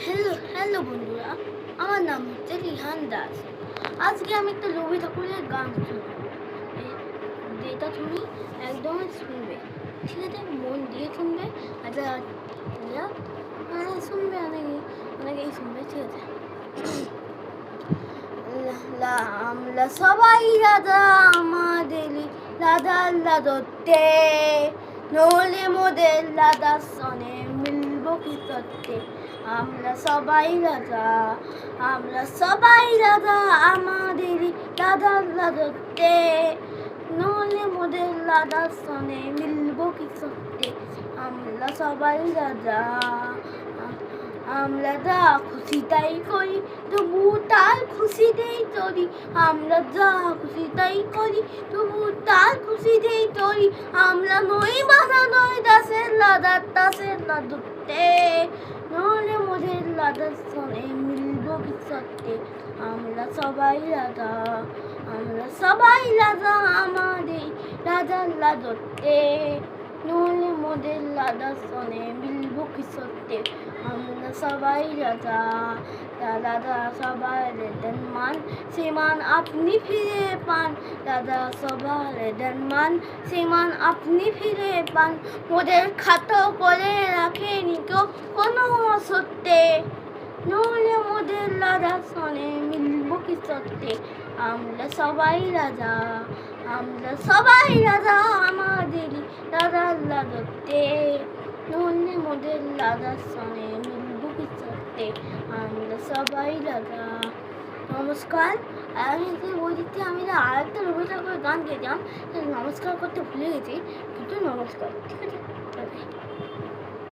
Hello hello বন্ধুরা, আমার নাম হচ্ছে রিহান দাস। আজকে আমি একটা রবি ঠাকুরের গান শুনবো, যেটা তুমি একদমই শুনবে, ঠিক আছে? মন দিয়ে শুনবে। আচ্ছা শুনবে, অনেকেই শুনবে, ঠিক আছে? আমরা সবাই রাজা, আমাদেরই রাধা লাদতে, নলে মোদের রাধার সনে মিলবো কি সত্যে। আমরা সবাই রাজা, আমরা সবাই রাজা, আমাদেরই রাধা লাদতে, নলে মোদের রাধার সনে মিলবো কি সত্যে। আমরা সবাই রাজা, আমরা যা খুশি তাই করি, তবু তার খুশিতেই চলি। আমরা যা খুশি তাই করি, তবু তার খুশিতেই চলি। আমরা নই বাধা, নই দাসের লাদার, দাসের লাদুতে, নইলে মোদের লাদার সনে মিলবো কি সত্যে। আমরা সবাই রাজা, আমরা সবাই রাজা, আমাদের রাজার লাদতে, নইলে মোদের লাদার সনে মিলবো কি সত্যে। আমরা সবাই রাজা, দাদা সবার দেন মান, সে মান আপনি ফিরে পান। দাদা সবার দেন মান, সে মান আপনি ফিরে পান। মোদের খাটো করে রাখেনি কেউ কোনো সত্যে, নইলে মোদের লাদার সনে মিলবো কি সত্যে। আমরা সবাই রাজা, আমরা সবাই রাজা, আমাদেরই রাজার লাদতে, নইলে মোদের লাদার সনে মিলবো কি সত্যে। আমরা সবাই রাজা। নমস্কার। আমি ওই দিক থেকে আমি আরেকটা রবি ঠাকুরের গান গেয়েছিলাম, নমস্কার করতে ভুলে গেছি, কিন্তু নমস্কার, ঠিক আছে?